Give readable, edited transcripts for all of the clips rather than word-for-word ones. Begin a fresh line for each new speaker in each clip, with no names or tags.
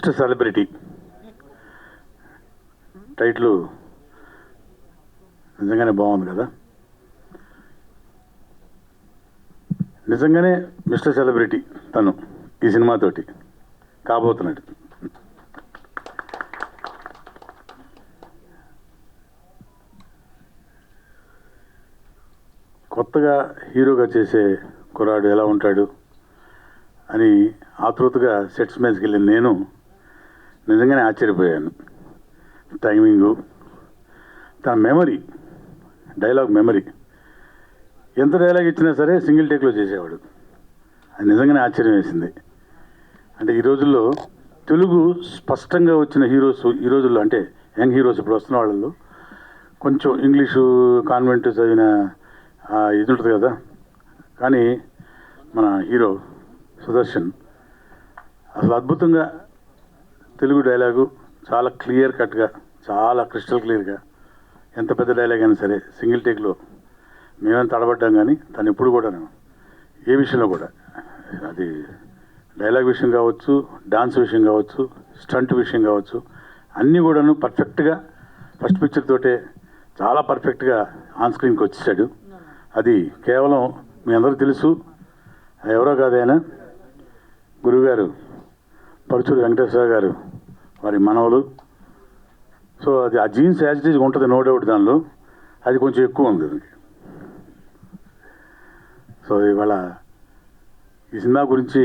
Mister celebrity title నిజంగానే బాగుంది కదా. నిజంగానే మిస్టర్ సెలబ్రిటీ తను ఈ సినిమాతోటి కాబోతున్నాడు. కొత్తగా హీరోగా చేసే కుర్రాడు ఎలా ఉంటాడు అని ఆతృతగా సెట్స్ మీదకి వెళ్ళిన నేను నిజంగానే ఆశ్చర్యపోయాను. టైమింగు, తన మెమరీ, డైలాగ్ మెమరీ, ఎంత డైలాగ్ ఇచ్చినా సరే సింగిల్ టేక్లో చేసేవాడు. అది నిజంగానే ఆశ్చర్యం వేసింది. అంటే ఈ రోజుల్లో తెలుగు స్పష్టంగా వచ్చిన హీరోస్, ఈ రోజుల్లో అంటే యంగ్ హీరోస్ ఇప్పుడు వస్తున్న వాళ్ళు కొంచెం ఇంగ్లీషు కాన్వెంట్ చదివిన ఇది ఉంటుంది కదా. కానీ మన హీరో సుదర్శన్ అసలు అద్భుతంగా తెలుగు డైలాగు చాలా క్లియర్ కట్గా, చాలా క్రిస్టల్ క్లియర్గా, ఎంత పెద్ద డైలాగ్ అయినా సరే సింగిల్ టేక్లో మేమేం తడబడ్డాం. కానీ తను ఎప్పుడు కూడా ఏ విషయంలో కూడా, అది డైలాగ్ విషయం కావచ్చు, డాన్స్ విషయం కావచ్చు, స్టంట్ విషయం కావచ్చు, అన్నీ కూడాను పర్ఫెక్ట్గా ఫస్ట్ పిక్చర్ తోటే చాలా పర్ఫెక్ట్గా ఆన్ స్క్రీన్కి వచ్చేసాడు. అది కేవలం మీ అందరూ తెలుసు, ఎవరో కాదైనా గురువుగారు పరుచూరి వెంకటేశ్వర గారు వారి మనవలు. సో అది ఆ జీన్స్ యాజిటీజ్గా ఉంటుంది, నో డౌట్. దానిలో అది కొంచెం ఎక్కువ ఉంది దానికి. సో ఇవాళ ఈ సినిమా గురించి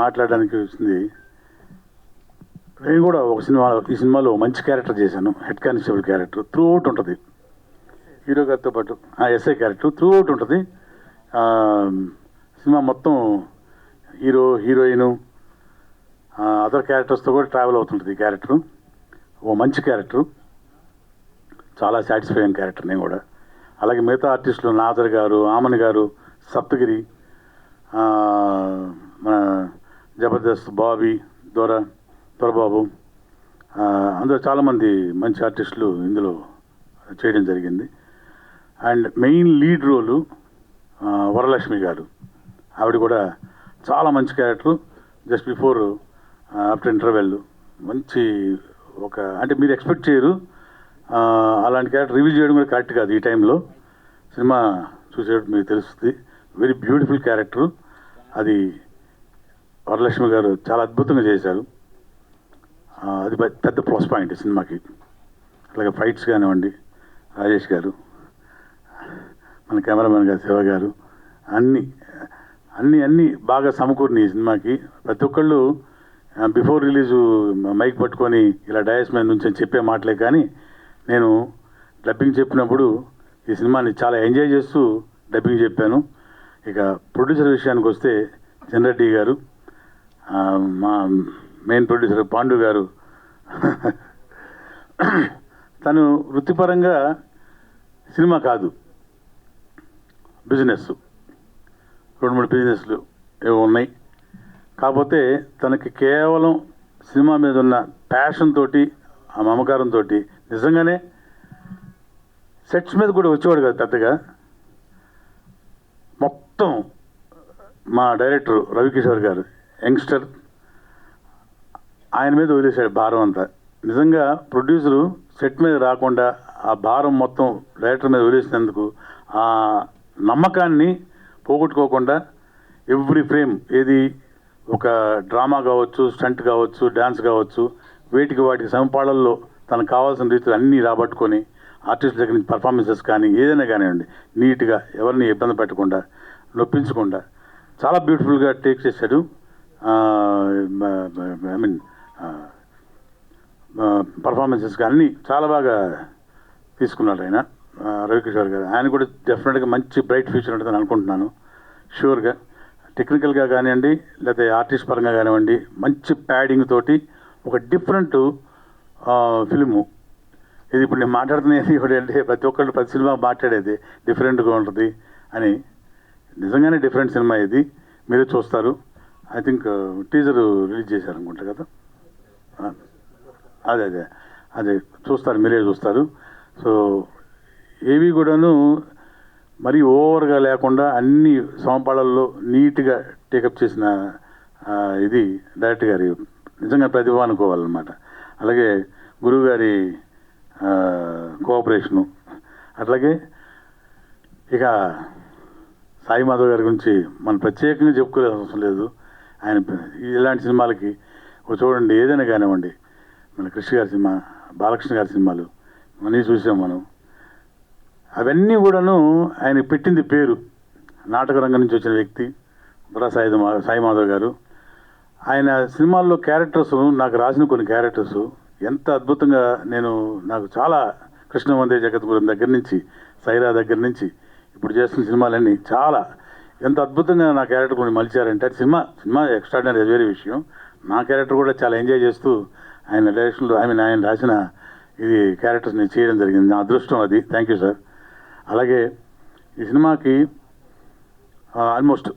మాట్లాడడానికి వచ్చింది. నేను కూడా ఈ సినిమాలో మంచి క్యారెక్టర్ చేశాను, head constable character. Through out ఉంటుంది, హీరో గారితో పాటు ఎస్ఐ క్యారెక్టర్ త్రూ అవుట్ ఉంటుంది. సినిమా మొత్తం హీరో, హీరోయిన్, అదర్ క్యారెక్టర్స్తో కూడా ట్రావెల్ అవుతుంటుంది ఈ క్యారెక్టరు. ఓ మంచి క్యారెక్టరు, చాలా సాటిస్ఫైయింగ్ క్యారెక్టర్. నేను కూడా అలాగే మిగతా ఆర్టిస్టులు నాజర్ గారు, ఆమన్ గారు, సప్తగిరి, మన జబర్దస్త్ బాబీ, దొరబాబు, అందరూ చాలామంది మంచి ఆర్టిస్టులు ఇందులో చేయడం జరిగింది. అండ్ మెయిన్ లీడ్ రోలు వరలక్ష్మి గారు, ఆవిడ కూడా చాలా మంచి character. Just before after interval మంచి ఒక, అంటే మీరు ఎక్స్పెక్ట్ చేయరు అలాంటి క్యారెక్టర్ రివీల్ చేయడం కూడా కరెక్ట్ కాదు. ఈ టైంలో సినిమా చూసేటప్పుడు మీకు తెలుస్తుంది. Very beautiful character. అది వరలక్ష్మి గారు చాలా అద్భుతంగా చేశారు. అది పెద్ద ప్లస్ పాయింట్ సినిమాకి. అలాగే ఫైట్స్ కానివ్వండి, రాజేష్ గారు, మన కెమెరామెన్ గారు, శివ గారు, అన్నీ బాగా సమకూరిని ఈ సినిమాకి. ప్రతి ఒక్కళ్ళు బిఫోర్ రిలీజు మైక్ పట్టుకొని ఇలా డయాస్ మీద నుంచి చెప్పే మాటలే. కానీ నేను డబ్బింగ్ చెప్పినప్పుడు ఈ సినిమాని చాలా ఎంజాయ్ చేస్తూ డబ్బింగ్ చెప్పాను. ఇక ప్రొడ్యూసర్ విషయానికి వస్తే చంద్రెడ్డి గారు, మా మెయిన్ ప్రొడ్యూసర్ పాండు గారు, తను వృత్తిపరంగా సినిమా కాదు, బిజినెస్, 2-3 బిజినెస్లు ఏవో ఉన్నాయి. కాకపోతే తనకి కేవలం సినిమా మీద ఉన్న ప్యాషన్ తోటి, ఆ మమకారంతో నిజంగానే సెట్స్ మీద కూడా వచ్చేవాడు కాదు పెద్దగా. మొత్తం మా డైరెక్టర్ రవికిషోర్ గారు, యంగ్స్టర్, ఆయన మీద వదిలేశాడు భారం అంతా. నిజంగా ప్రొడ్యూసరు సెట్ మీద రాకుండా ఆ భారం మొత్తం డైరెక్టర్ మీద వదిలేసినందుకు ఆ నమ్మకాన్ని పోగొట్టుకోకుండా ఎవ్రీ ఫ్రేమ్, ఏది ఒక డ్రామా కావచ్చు, స్టంట్ కావచ్చు, డ్యాన్స్ కావచ్చు, వాటికి సమపాళల్లో తనకు కావాల్సిన రీతిలో అన్నీ రాబట్టుకొని ఆర్టిస్ట్ దగ్గర నుంచి పర్ఫార్మెన్సెస్ కానీ ఏదైనా కానివ్వండి నీట్గా, ఎవరిని ఇబ్బంది పెట్టకుండా, నొప్పించకుండా చాలా బ్యూటిఫుల్గా టేక్ చేశాడు. ఐ మీన్ పర్ఫార్మెన్సెస్ కానీ చాలా బాగా తీసుకున్నాడు ఆయన, రవికిషోర్ గారు. ఆయన కూడా డెఫినెట్గా మంచి బ్రైట్ ఫ్యూచర్ ఉంటుందని అనుకుంటున్నాను, షూర్గా. టెక్నికల్గా కానివ్వండి, లేకపోతే ఆర్టిస్ట్ పరంగా కానివ్వండి, మంచి ప్యాడింగ్ తోటి ఒక డిఫరెంట్ ఫిలిము ఇది. ఇప్పుడు నేను మాట్లాడుతున్నది అంటే ప్రతి ఒక్కళ్ళు ప్రతి సినిమా మాట్లాడేది డిఫరెంట్గా ఉంటుంది అని. నిజంగానే డిఫరెంట్ సినిమా ఇది, మీరే చూస్తారు. ఐ థింక్ టీజర్ రిలీజ్ చేశారు అనుకుంటా కదా. అదే చూస్తారు, మీరే చూస్తారు. సో ఏవి కూడాను మరీ ఓవర్గా లేకుండా అన్ని సమపాళల్లో నీట్గా టేకప్ చేసిన ఇది డైరెక్టర్ గారి నిజంగా ప్రతిభ అనుకోవాలన్నమాట. అలాగే గురువుగారి కోఆపరేషను, అట్లాగే ఇక సాయి మాధవ్ గారి గురించి మనం ప్రత్యేకంగా చెప్పుకోవాల్సిన అవసరం లేదు. ఆయన ఇలాంటి సినిమాలకి చూడండి, ఏదైనా కానివ్వండి, మన కృష్ణ గారి సినిమా, బాలకృష్ణ గారి సినిమాలు అన్నీ చూసాం మనం. అవన్నీ కూడాను ఆయన పెట్టింది పేరు. నాటక రంగం నుంచి వచ్చిన వ్యక్తి బుర్రా సాయి మాధవ్ గారు. ఆయన సినిమాల్లో క్యారెక్టర్స్, నాకు రాసిన కొన్ని క్యారెక్టర్స్ ఎంత అద్భుతంగా నాకు చాలా కృష్ణ వందే జగద్గురం దగ్గర నుంచి, సైరా దగ్గర నుంచి ఇప్పుడు చేస్తున్న సినిమాలన్నీ చాలా ఎంత అద్భుతంగా నా క్యారెక్టర్ కొన్ని మలిచారంటే అది సినిమా ఎక్స్ట్రాడినరీ, వేరే విషయం. నా క్యారెక్టర్ కూడా చాలా ఎంజాయ్ చేస్తూ ఆయన డైరెక్షన్లో ఆయన రాసిన ఇది క్యారెక్టర్స్ నేను చేయడం జరిగింది. నా అదృష్టం అది. Thank you sir. అలాగే ఈ సినిమాకి ఆల్మోస్ట్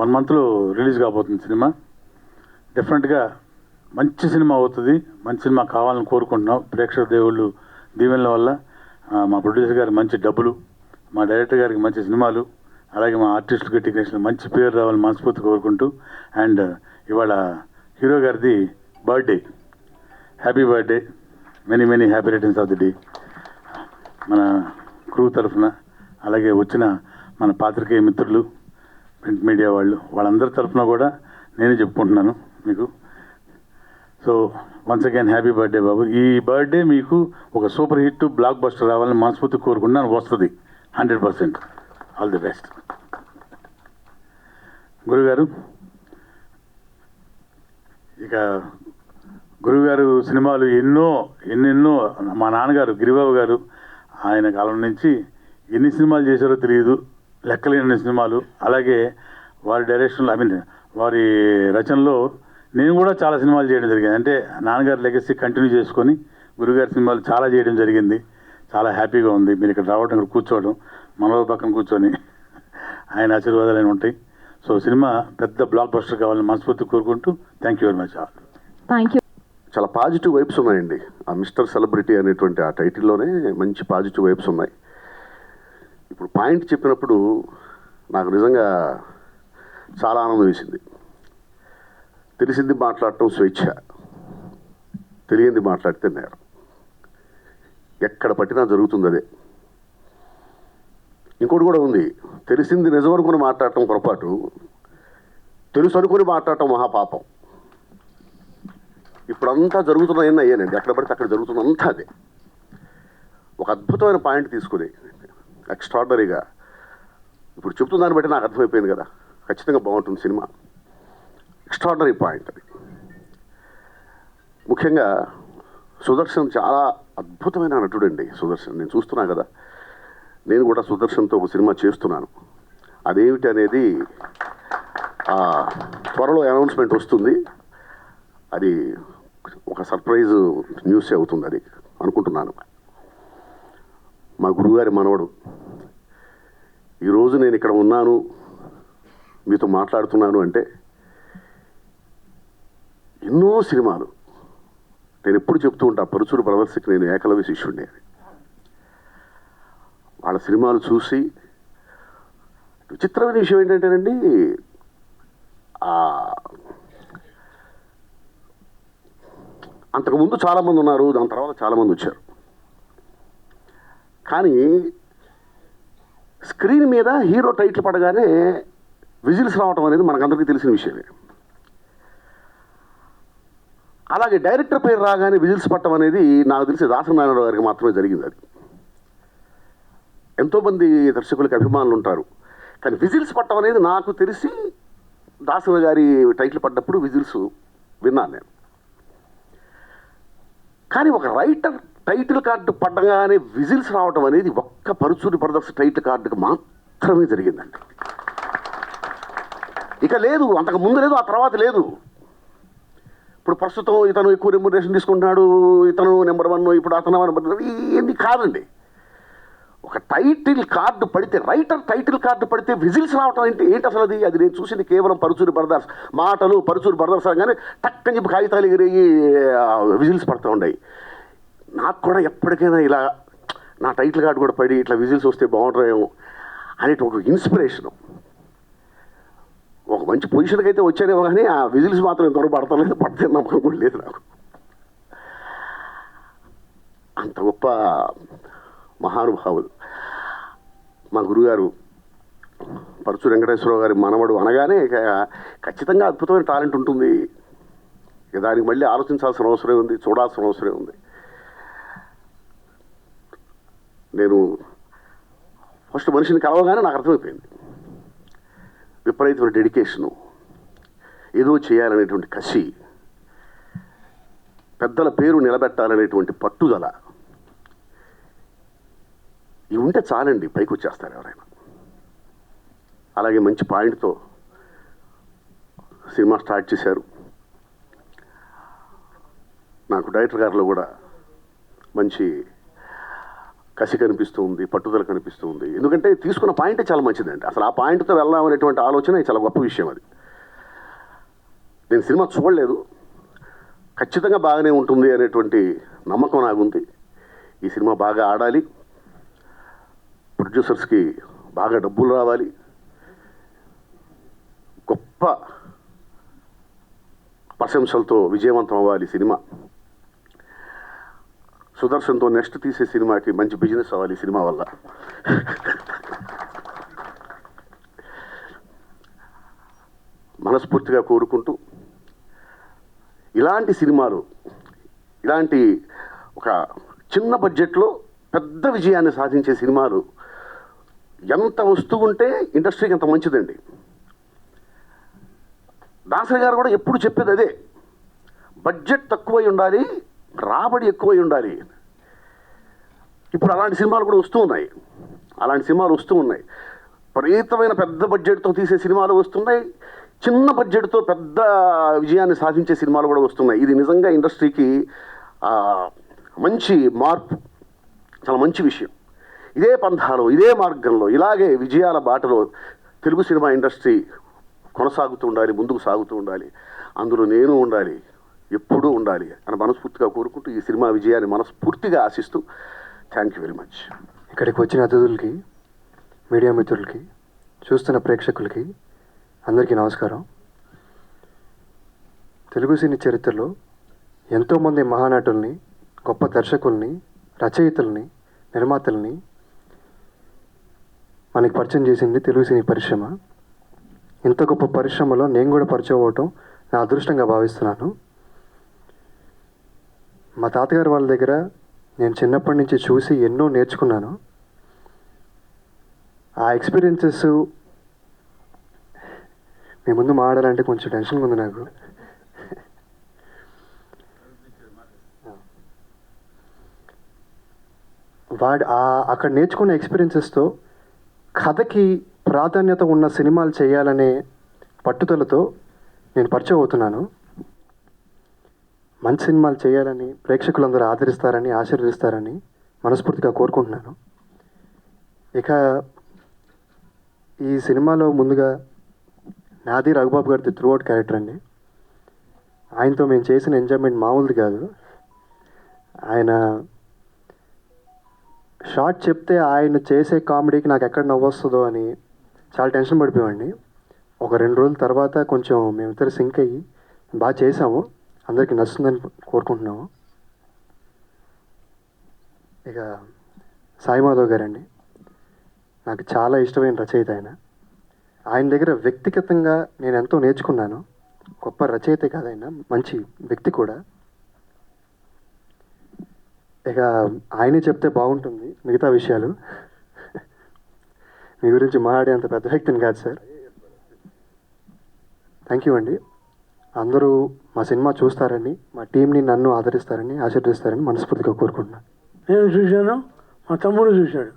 1 monthలో రిలీజ్ కాబోతుంది సినిమా. డెఫినెట్గా మంచి సినిమా అవుతుంది. మంచి సినిమా కావాలని కోరుకుంటున్నాం. ప్రేక్షక దేవుళ్ళు దీవెనల వల్ల, మా ప్రొడ్యూసర్ గారికి మంచి డబ్బులు, మా డైరెక్టర్ గారికి మంచి సినిమాలు, అలాగే మా ఆర్టిస్టులకి టెక్నీషియన్ మంచి పేరు రావాలని మనస్ఫూర్తి కోరుకుంటూ, అండ్ ఇవాళ హీరో గారిది birthday. Happy birthday, many happy returns of the day మన క్రూ తరఫున, అలాగే వచ్చిన మన పాత్రికేయ మిత్రులు, ప్రింట్ మీడియా వాళ్ళందరి తరఫున కూడా నేనే చెప్పుకుంటున్నాను మీకు. So once again happy birthday Babu. ఈ బర్త్డే మీకు ఒక సూపర్ హిట్ బ్లాక్ బస్టర్ రావాలని మనస్ఫూర్తి కోరుకుంటున్నాను. వస్తుంది 100%. All the best. గురుగారు, ఇక గురుగారు సినిమాలు ఎన్నెన్నో మా నాన్నగారు గిరిబాబు గారు ఆయన కాలం నుంచి ఎన్ని సినిమాలు చేశారో తెలియదు, లెక్కలేని సినిమాలు. అలాగే వారి డైరెక్షన్లో, వారి రచనలో నేను కూడా చాలా సినిమాలు చేయడం జరిగింది. అంటే నాన్నగారి లెగసీ కంటిన్యూ చేసుకొని గురుగారి సినిమాలు చాలా చేయడం జరిగింది. చాలా హ్యాపీగా ఉంది మీరు ఇక్కడ రావడం, ఇక్కడ కూర్చోవడం, మనలో పక్కన కూర్చొని ఆయన ఆశీర్వాదాలు అయినా ఉంటాయి. సో సినిమా పెద్ద బ్లాక్ బస్టర్ కావాలని మనస్ఫూర్తి కోరుకుంటూ thank you very much.
Thank you.
చాలా పాజిటివ్ వైబ్స్ ఉన్నాయండి. ఆ మిస్టర్ సెలబ్రిటీ అనేటువంటి ఆ టైటిల్లోనే మంచి పాజిటివ్ వైబ్స్ ఉన్నాయి. ఇప్పుడు పాయింట్ చెప్పినప్పుడు నాకు నిజంగా చాలా ఆనందం వేసింది. తెలిసింది మాట్లాడటం స్వేచ్ఛ, తెలియంది మాట్లాడితే నేరం. ఎక్కడ పట్టినా జరుగుతుంది అదే. ఇంకోటి కూడా ఉంది, తెలిసింది నిజం అనుకుని మాట్లాడటం పొరపాటు, తెలుసు అనుకుని మాట్లాడటం మహాపాపం. ఇప్పుడంతా జరుగుతున్నాయని అయ్యానండి, ఎక్కడ పడితే అక్కడ జరుగుతున్నంతా అదే. ఒక అద్భుతమైన పాయింట్ తీసుకుని ఎక్స్ట్రాడనరీగా ఇప్పుడు చెప్తున్న దాన్ని బట్టి నాకు అర్థమైపోయింది కదా, ఖచ్చితంగా బాగుంటుంది సినిమా. ఎక్స్ట్రాడనరీ పాయింట్ అది. ముఖ్యంగా సుదర్శన్ చాలా అద్భుతమైన నటుడండి. సుదర్శన్ నేను చూస్తున్నా కదా, నేను కూడా సుదర్శన్తో ఒక సినిమా చేస్తున్నాను. అదేమిటి అనేది త్వరలో అనౌన్స్మెంట్ వస్తుంది. అది ఒక సర్ప్రైజ్ న్యూస్ అవుతుంది అది అనుకుంటున్నాను. మా గురువుగారి మనవడు. ఈరోజు నేను ఇక్కడ ఉన్నాను, మీతో మాట్లాడుతున్నాను అంటే ఎన్నో సినిమాలు నేను ఎప్పుడు చెప్తూ ఉంటా, పరుచూరు బ్రదర్స్కి నేను ఏకలవ్య శిష్యుడిని అని. వాళ్ళ సినిమాలు చూసి విచిత్రమైన విషయం ఏంటంటేనండి, అంతకుముందు చాలామంది ఉన్నారు, దాని తర్వాత చాలామంది వచ్చారు. కానీ స్క్రీన్ మీద హీరో టైటిల్ పడగానే విజిల్స్ రావటం అనేది మనకందరికీ తెలిసిన విషయమే. అలాగే డైరెక్టర్ పేరు రాగానే విజిల్స్ పట్టడం అనేది నాకు తెలిసి దాసనారాయణరావు గారికి మాత్రమే జరిగింది. అది ఎంతోమంది దర్శకులకి అభిమానులు ఉంటారు, కానీ విజిల్స్ పట్టడం అనేది నాకు తెలిసి దాసరి గారి టైటిల్ పడ్డప్పుడు విజిల్స్ విన్నాను నేను. కానీ ఒక రైటర్ టైటిల్ కార్డు పడ్డగానే విజిల్స్ రావటం అనేది ఒక్క పరుచూరి బ్రదర్స్ టైటిల్ కార్డుకి మాత్రమే జరిగిందండి. ఇక లేదు, అంతకు ముందు లేదు, ఆ తర్వాత లేదు. ఇప్పుడు ప్రస్తుతం ఇతను ఎక్కువ రెమ్యునరేషన్ తీసుకుంటున్నాడు, ఇతను నెంబర్ 1, ఇప్పుడు అతను ఇవన్నీ కాదండి. ఒక టైటిల్ కార్డు పడితే, రైటర్ టైటిల్ కార్డు పడితే విజిల్స్ రావటం ఏంటి అసలు అది? అది నేను చూసింది కేవలం పరుచూరి బ్రదర్స్ మాటలు, పరుచూరి బ్రదర్స్ అనగానే టక్కని చెప్పి కాగితాలు ఎగిరేయి విజిల్స్ పడుతూ ఉన్నాయి. నాకు కూడా ఎప్పటికైనా ఇలా నా టైటిల్ కార్డు కూడా పడి ఇట్లా విజిల్స్ వస్తే బాగుంటుందేమో అనేటి ఒక ఇన్స్పిరేషను. ఒక మంచి పొజిషన్కి అయితే వచ్చానేమో కానీ ఆ విజిల్స్ మాత్రం ఇంతవరకు పడతలేదు, పడితే నమ్మకం కూడా లేదు నాకు. అంత గొప్ప మహానుభావులు మా గురుగారు పరచు వెంకటేశ్వరరావు గారి మనవడు అనగానే ఇక ఖచ్చితంగా అద్భుతమైన టాలెంట్ ఉంటుంది. ఇక దానికి మళ్ళీ ఆలోచించాల్సిన అవసరం ఉంది, చూడాల్సిన అవసరం ఉంది. నేను ఫస్ట్ మనిషిని కలవగానే నాకు అర్థమైపోయింది, విపరీతమైన డెడికేషను, ఏదో చేయాలనేటువంటి కసి, పెద్దల పేరు నిలబెట్టాలనేటువంటి పట్టుదల, ఇవి ఉంటే చాలండి పైకి వచ్చేస్తారు ఎవరైనా. అలాగే మంచి పాయింట్తో సినిమా స్టార్ట్ చేశారు. నాకు డైరెక్టర్ గారిలో కూడా మంచి కసి కనిపిస్తూ ఉంది, పట్టుదల కనిపిస్తూ ఉంది. ఎందుకంటే తీసుకున్న పాయింటే చాలా మంచిదండి. అసలు ఆ పాయింట్తో వెళ్దామనేటువంటి ఆలోచన చాలా గొప్ప విషయం. అది నేను సినిమా చూడలేదు, ఖచ్చితంగా బాగానే ఉంటుంది అనేటువంటి నమ్మకం నాకుంది. ఈ సినిమా బాగా ఆడాలి, ప్రొడ్యూసర్స్కి బాగా డబ్బులు రావాలి, గొప్ప ప్రశంసలతో విజయవంతం అవ్వాలి సినిమా. సుదర్శన్తో నెక్స్ట్ తీసే సినిమాకి మంచి బిజినెస్ అవ్వాలి ఈ సినిమా వల్ల. మనస్ఫూర్తిగా కోరుకుంటూ ఇలాంటి సినిమాలు, ఇలాంటి ఒక చిన్న బడ్జెట్లో పెద్ద విజయాన్ని సాధించే సినిమాలు ఎంత వస్తూ ఉంటే ఇండస్ట్రీకి అంత మంచిదండి. దాసరి గారు కూడా ఎప్పుడు చెప్పేది అదే, బడ్జెట్ తక్కువై ఉండాలి, రాబడి ఎక్కువై ఉండాలి. ఇప్పుడు అలాంటి సినిమాలు కూడా వస్తూ ఉన్నాయి, విపరీతమైన పెద్ద బడ్జెట్తో తీసే సినిమాలు వస్తున్నాయి, చిన్న బడ్జెట్తో పెద్ద విజయాన్ని సాధించే సినిమాలు కూడా వస్తున్నాయి. ఇది నిజంగా ఇండస్ట్రీకి మంచి మార్పు, చాలా మంచి విషయం. ఇదే పంథాలో, ఇదే మార్గంలో, ఇలాగే విజయాల బాటలో తెలుగు సినిమా ఇండస్ట్రీ కొనసాగుతూ ఉండాలి, ముందుకు సాగుతూ ఉండాలి. అందులో నేను ఉండాలి, ఎప్పుడూ ఉండాలి అని మనస్ఫూర్తిగా కోరుకుంటూ ఈ సినిమా విజయాన్ని మనస్ఫూర్తిగా ఆశిస్తూ థ్యాంక్ యూ వెరీ మచ్.
ఇక్కడికి వచ్చిన అతిథులకి, మీడియా మిత్రులకి, చూస్తున్న ప్రేక్షకులకి అందరికీ నమస్కారం. తెలుగు సినీ చరిత్రలో ఎంతోమంది మహానటుల్ని, గొప్ప దర్శకుల్ని, రచయితల్ని, నిర్మాతల్ని మనకి పరిచయం చేసింది తెలుగు సినీ పరిశ్రమ. ఇంత గొప్ప పరిశ్రమలో నేను కూడా పరిచయం అవ్వటం నా అదృష్టంగా భావిస్తున్నాను. మా తాతగారు వాళ్ళ దగ్గర నేను చిన్నప్పటి నుంచి చూసి ఎన్నో నేర్చుకున్నాను. ఆ ఎక్స్పీరియన్సెస్ మీ ముందు మాట్లాడాలంటే కొంచెం టెన్షన్గా ఉంది నాకు. అక్కడ నేర్చుకున్న ఎక్స్పీరియన్సెస్తో కథకి ప్రాధాన్యత ఉన్న సినిమాలు చేయాలనే పట్టుదలతో నేను పరిచయం అవుతున్నాను. మంచి సినిమాలు చేయాలని, ప్రేక్షకులందరూ ఆదరిస్తారని, ఆశీర్వదిస్తారని మనస్ఫూర్తిగా కోరుకుంటున్నాను. ఇక ఈ సినిమాలో ముందుగా నాది రఘుబాబు గారిది త్రూఅవుట్ క్యారెక్టర్ అండి. ఆయనతో మేము చేసిన ఎంజాయ్మెంట్ మామూలుది కాదు. ఆయన షార్ట్ చెప్తే ఆయన చేసే కామెడీకి నాకు ఎక్కడ నవ్వొస్తుందో అని చాలా టెన్షన్ పడిపోయామండి. ఒక 2 రోజుల తర్వాత కొంచెం మేమిద్దరు సింక్ అయ్యి బాగా చేసాము. అందరికీ నచ్చుతుందని కోరుకుంటున్నాము. ఇక సాయి మాధవ్ గారండి, నాకు చాలా ఇష్టమైన రచయిత. ఆయన దగ్గర వ్యక్తిగతంగా నేను ఎంతో నేర్చుకున్నాను. గొప్ప రచయిత కాదు ఆయన, మంచి వ్యక్తి కూడా. ఇక ఆయనే చెప్తే బాగుంటుంది మిగతా విషయాలు. మీ గురించి మాట్లాడే అంత పెద్ద వ్యక్తిని కాదు సార్. థ్యాంక్ యూ అండి. అందరూ మా సినిమా చూస్తారని, మా టీంని నన్ను ఆదరిస్తారని, ఆశీర్వదిస్తారని మనస్ఫూర్తిగా కోరుకుంటున్నాను.
నేను చూశాను, మా తమ్ముడు చూశాడు.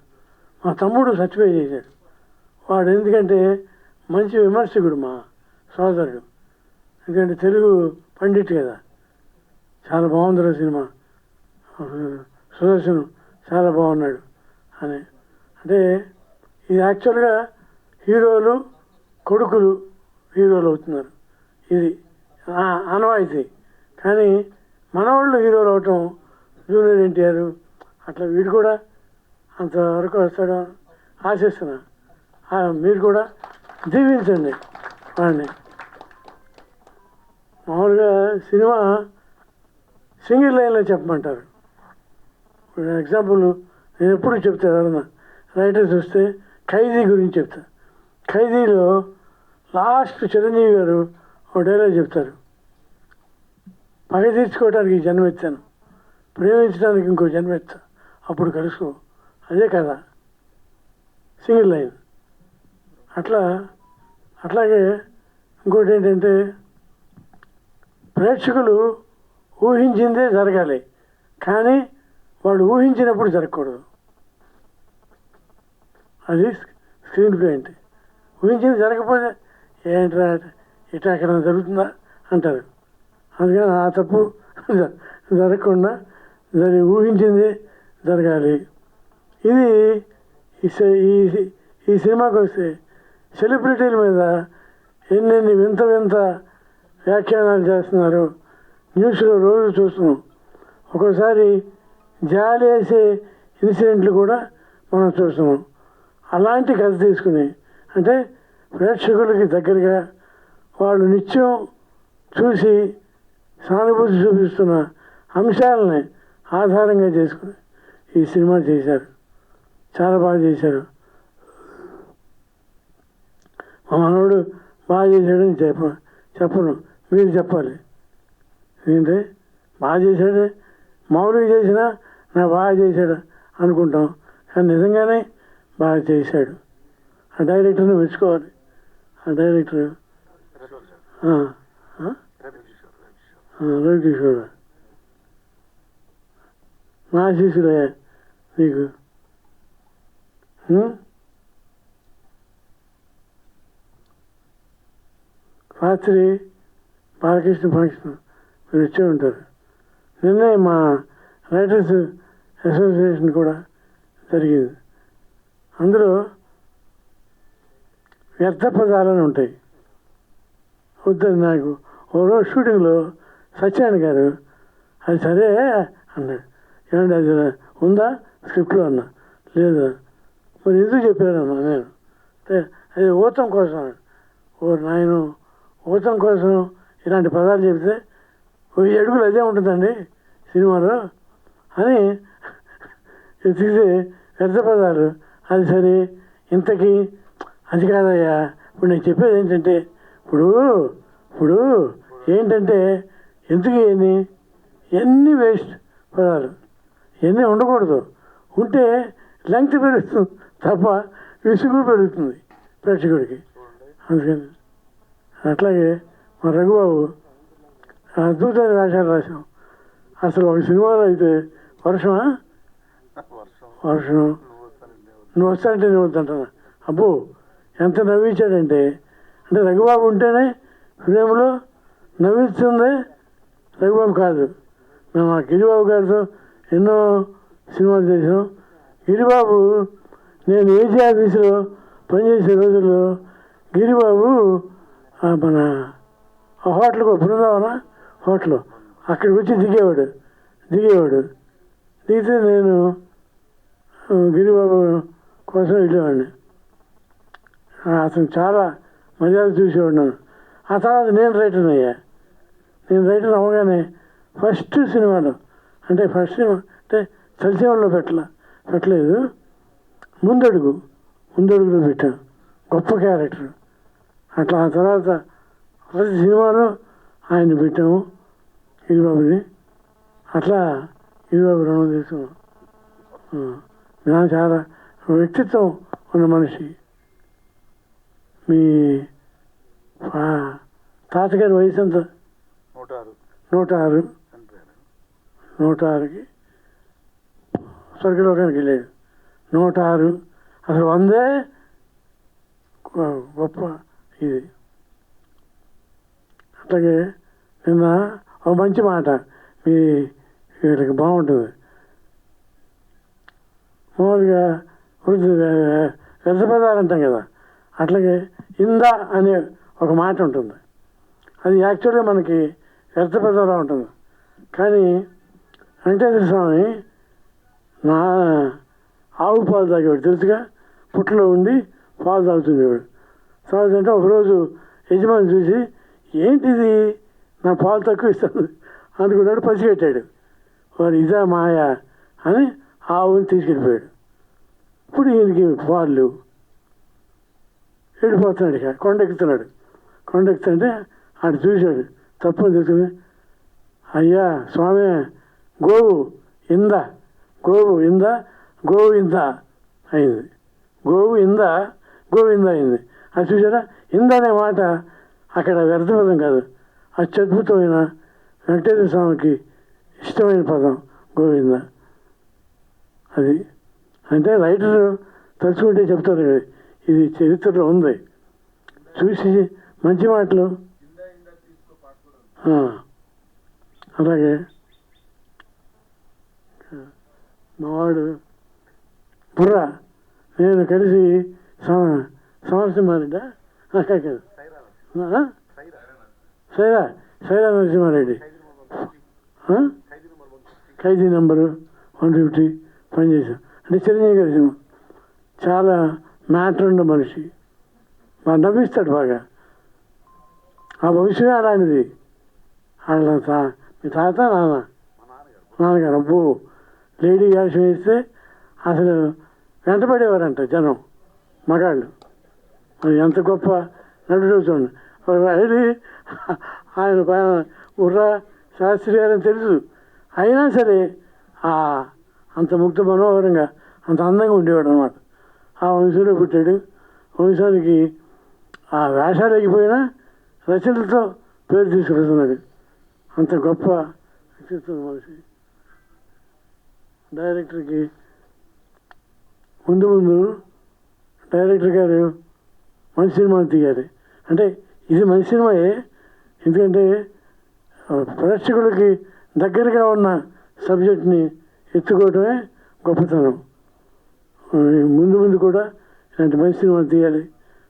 మా తమ్ముడు సర్టిఫై చేశాడు. వాడు ఎందుకంటే మంచి విమర్శకుడు మా సోదరుడు. ఎందుకంటే తెలుగు పండిట్ కదా. చాలా బాగుంది సినిమా, సుదర్శన్ చాలా బాగున్నాడు అని. అంటే ఇది యాక్చువల్గా హీరోలు కొడుకులు హీరోలు అవుతున్నారు, ఇది ఆనవాయితీ. కానీ మనవాళ్ళు హీరోలు అవటం, జూనియర్ ఎన్టీఆర్ అట్లా వీడు కూడా అంతవరకు వస్తాడు ఆశిస్తున్నా. మీరు కూడా దీవించండి, వాడిని. మామూలుగా సినిమా సింగిల్ లైన్లో చెప్పమంటారు. ఇప్పుడు ఎగ్జాంపుల్ నేను ఎప్పుడు చెప్తాను, ఎవరన్నా రైటర్స్ వస్తే ఖైదీ గురించి చెప్తా. ఖైదీలో లాస్ట్ చిరంజీవి గారు ఒక డైలాగ్ చెప్తారు, పగ తీర్చుకోవడానికి ఈ జన్మ ఎత్తాను, ప్రేమించడానికి ఇంకో జన్మ ఎత్తా, అప్పుడు కలుసుకో. అదే కదా సింగిల్ లైన్. అట్లాగే ఇంకోటి ఏంటంటే ప్రేక్షకులు ఊహించిందే జరగాలి, కానీ వాడు ఊహించినప్పుడు జరగకూడదు. అది స్క్రీన్ ప్లే అంటే. ఊహించింది జరగకపోతే ఏంట్రా ఇట్లా అక్కడ జరుగుతుందా అంటారు. అందుకని ఆ తప్పు జరగకుండా ఊహించింది జరగాలి. ఇది ఈ సినిమాకి వస్తే సెలబ్రిటీల మీద ఎన్నెన్ని వింత వ్యాఖ్యానాలు చేస్తున్నారు. న్యూస్లో రోజు చూస్తున్నాం. ఒక్కోసారి జాలి వేసే ఇన్సిడెంట్లు కూడా మనం చూస్తున్నాం. అలాంటి కథ తీసుకుని, అంటే ప్రేక్షకులకి దగ్గరగా వాళ్ళు నిత్యం చూసి సానుభూతి చూపిస్తున్న అంశాలని ఆధారంగా చేసుకుని ఈ సినిమా చేశారు. చాలా బాగా చేశారు. మా మనోడు బాగా చేశాడని చెప్పను, మీరు చెప్పాలి. ఏంటంటే బాగా చేశాడే, మామూలుగా చేసినా నా బాగా చేశాడు అనుకుంటాం, కానీ నిజంగానే బాగా చేశాడు. ఆ డైరెక్టర్ని మెచ్చుకోవాలి. ఆ డైరెక్టర్ రవికిషోర్ నా శిష్యుడే నీకు. రాత్రి బాలకృష్ణ ఫంక్షన్ మీరు వచ్చే ఉంటారు. నిన్నే మా రైటర్స్ అసోసియేషన్ కూడా జరిగింది. అందులో వ్యర్థ పదాలని ఉంటాయి. వద్దని నాకు ఓ రోజు షూటింగ్లో సత్యనారాయణ గారు అది సరే అన్నాడు. ఏమంటే అది ఉందా స్క్రిప్ట్లో అన్నా. లేదా మరి ఎందుకు చెప్పారన్నా నేను. అది ఊతం కోసం అన్నాడు. ఓ నాయన ఊతం కోసం ఇలాంటి పదాలు చెప్తే 1000 అడుగులు అదే ఉంటుందండి సినిమాలో అని ఎతికితే వ్యర్థ పదాలు. అది సరే ఇంతకీ అది కాదయ్యా. ఇప్పుడు నేను చెప్పేది ఏంటంటే ఇప్పుడు ఏంటంటే ఎందుకు ఎన్ని వేస్ట్ పదాలు ఇవన్నీ ఉండకూడదు. ఉంటే లెంగ్త్ పెరుగుతుంది తప్ప విసుగు పెరుగుతుంది ప్రేక్షకుడికి. అందుకని అట్లాగే మా రఘుబాబు అద్భుతమైన వేషాలు రాసాం. అసలు ఒక సినిమాలో అయితే వర్షం నువ్వు వస్తానంటే నేను వద్దంటున్నా. అబ్బో ఎంత నవ్వించాడంటే, అంటే రఘుబాబు ఉంటేనే ఫిలింలో నవ్విస్తుంది రఘుబాబు కాదు. మేము ఆ గిరిబాబు గారితో ఎన్నో సినిమాలు చేసాం. గిరిబాబు నేను ఏజీ ఆఫీసులో పనిచేసే రోజుల్లో గిరిబాబు మన హోటల్కు బృందావన హోటల్ అక్కడికి వచ్చి దిగేవాడు. దిగితే నేను గిరిబాబు కోసం వెళ్ళేవాడిని. అతను చాలా మర్యాద చూసేవాడు నన్ను. ఆ తర్వాత నేను రైటర్ అయ్యా. నేను రైటర్ అవ్వగానే ఫస్ట్ సినిమాలో అంటే చలిసీమలో పెట్టలేదు, ముందడుగులో పెట్టాను. గొప్ప క్యారెక్టర్. అట్లా ఆ తర్వాత ప్రతి సినిమాలో ఆయన పెట్టాము గిరిబాబుని. అట్లా గిరిబాబు రుణం తీసుకున్నాం. నా చాలా వ్యక్తిత్వం ఉన్న మనిషి. మీ తాతగారి వయసు ఎంత? 106. 106కి స్వర్గలోకానికి వెళ్ళాడు. 106 అసలు 100 గొప్ప ఇది. అట్లాగే నిన్న ఒక మంచి మాట మీ వీళ్ళకి బాగుంటుంది. మామూలుగా వ్యర్థ పదాలు అంటాం కదా, అట్లాగే ఇందా అనే ఒక మాట ఉంటుంది. అది యాక్చువల్గా మనకి వ్యర్థ పదాలు ఉంటుంది. కానీ వెంకటేశ్వర స్వామి ఆవు పాలు తాగేవాడు తెలుసుగా. పుట్టలో ఉండి పాలు తాగుతుండేవాడు. తాగుతుంటే ఒకరోజు యజమాని చూసి ఏంటిది నా పాలు తక్కువ ఇస్తాను అనుకున్నాడు, పసిగట్టాడు. వాడు ఇదా మాయ అని ఆవుని తీసుకెళ్ళిపోయాడు. ఇప్పుడు ఈయనకి పాలు లేవు, వెళ్ళిపోతున్నాడు. ఇక కొండెక్కుతుంటే ఆడు చూశాడు, తప్పని తెలుసుకుని, అయ్యా స్వామి గోవు ఇందా అయింది. గోవింద అయింది. అది చూసారా, ఇంద అనే మాట అక్కడ వ్యర్థపదం కాదు, అత్యద్భుతమైన వెంకటేశ్వర స్వామికి ఇష్టమైన పదం గోవింద. అది అంటే రైటర్ తలుచుకుంటే చెప్తారు, ఇది చరిత్రలో ఉంది. చూసి మంచి మాటలు. అలాగే మావాడు బుర్రా నేను కలిసి సమరసింహారెడ్డి కాదు సైరా నరసింహారెడ్డి ఖైదీ నెంబరు 150 పనిచేసాం. అంటే చిరంజీవి గారి సినిమా. చాలా మ్యాటర్ ఉన్న మనిషి, బాగా నవ్విస్తాడు బాగా. ఆ భవిష్యత్తు అలాంటిది. వాళ్ళ మీ తాత నాన్నగారు అబ్బో లేడీ వేషం వేస్తే అసలు వెంటపడేవారంట జనం, మగాళ్ళు. మరి ఎంత గొప్ప నటుడు చూడండి. ఆయన బుర్రా శాస్త్రి గారని తెలుసు, అయినా సరే అంత ముగ్ధ మనోహరంగా అంత అందంగా ఉండేవాడు అనమాట. ఆ వంశంలో పుట్టాడు. వంశానికి ఆ వేషాలు ఎగిపోయినా రచనలతో పేరు తీసుకొస్తున్నాడు. అంత గొప్ప వ్యక్తిత్వం మనిషి. డైరెక్టర్కి ముందు డైరెక్టర్ గారు మంచి సినిమాలు తీయాలి. అంటే ఇది మంచి సినిమాయే, ఎందుకంటే ప్రేక్షకులకి దగ్గరగా ఉన్న సబ్జెక్ట్ని ఎత్తుకోవటమే గొప్పతనం. ముందు కూడా ఇలాంటి మంచి సినిమాలు తీయాలి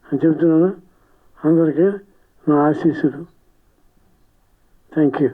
అని చెప్తున్నాను. అందరికీ నా ఆశీస్సులు. Thank you.